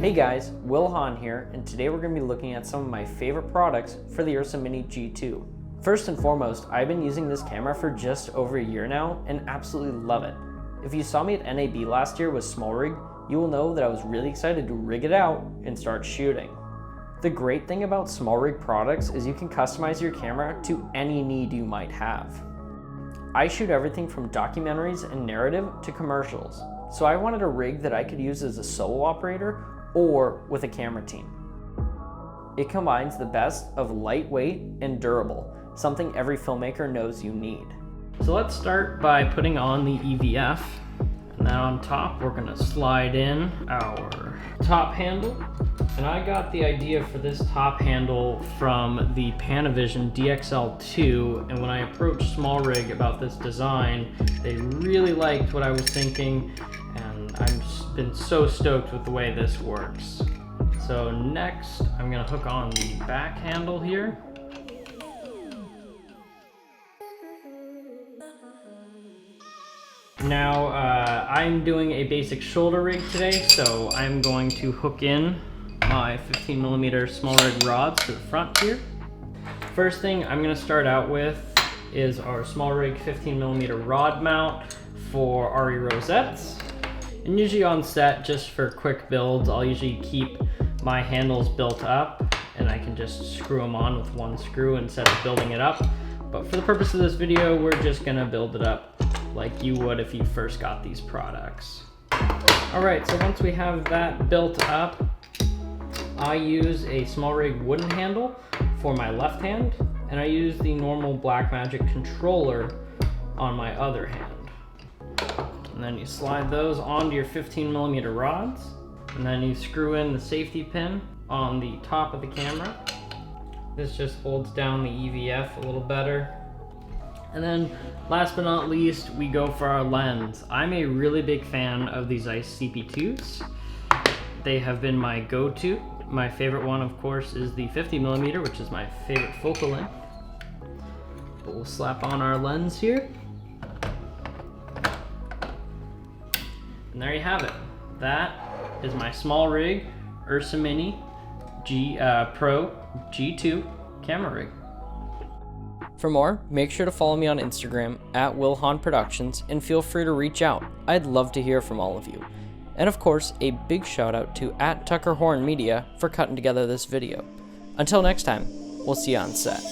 Hey guys, Will Hahn here, and today we're going to be looking at some of my favorite products for the Ursa Mini G2. First and foremost, I've been using this camera for just over a year now and absolutely love it. If you saw me at NAB last year with SMALLRIG, you will know that I was really excited to rig it out and start shooting. The great thing about SMALLRIG products is you can customize your camera to any need you might have. I shoot everything from documentaries and narrative to commercials, so I wanted a rig that I could use as a solo operator or with a camera team. It combines the best of lightweight and durable, something every filmmaker knows you need. So let's start by putting on the EVF, and then on top we're going to slide in our top handle. And I got the idea for this top handle from the Panavision DXL2, and when I approached SMALLRIG about this design, they really liked what I was thinking, and I've been so stoked with the way this works. So next, I'm gonna hook on the back handle here. Now, I'm doing a basic shoulder rig today, so I'm going to hook in my 15mm SMALLRIG rods to the front here. First thing I'm going to start out with is our SMALLRIG 15mm rod mount for RE rosettes. And usually on set, just for quick builds, I'll usually keep my handles built up and I can just screw them on with one screw instead of building it up. But for the purpose of this video, we're just going to build it up like you would if you first got these products. Alright, so once we have that built up, I use a SMALLRIG wooden handle for my left hand, and I use the normal Blackmagic controller on my other hand. And then you slide those onto your 15mm rods, and then you screw in the safety pin on the top of the camera. This just holds down the EVF a little better. And then last but not least, we go for our lens. I'm a really big fan of these Zeiss CP2s. They have been my go-to. My favorite one, of course, is the 50mm, which is my favorite focal length. But we'll slap on our lens here. And there you have it. That is my SMALLRIG Ursa Mini Pro G2 camera rig. For more, make sure to follow me on Instagram at Will Hahn Productions and feel free to reach out. I'd love to hear from all of you. And of course, a big shout out to @TuckerHorn Media for cutting together this video. Until next time, we'll see you on set.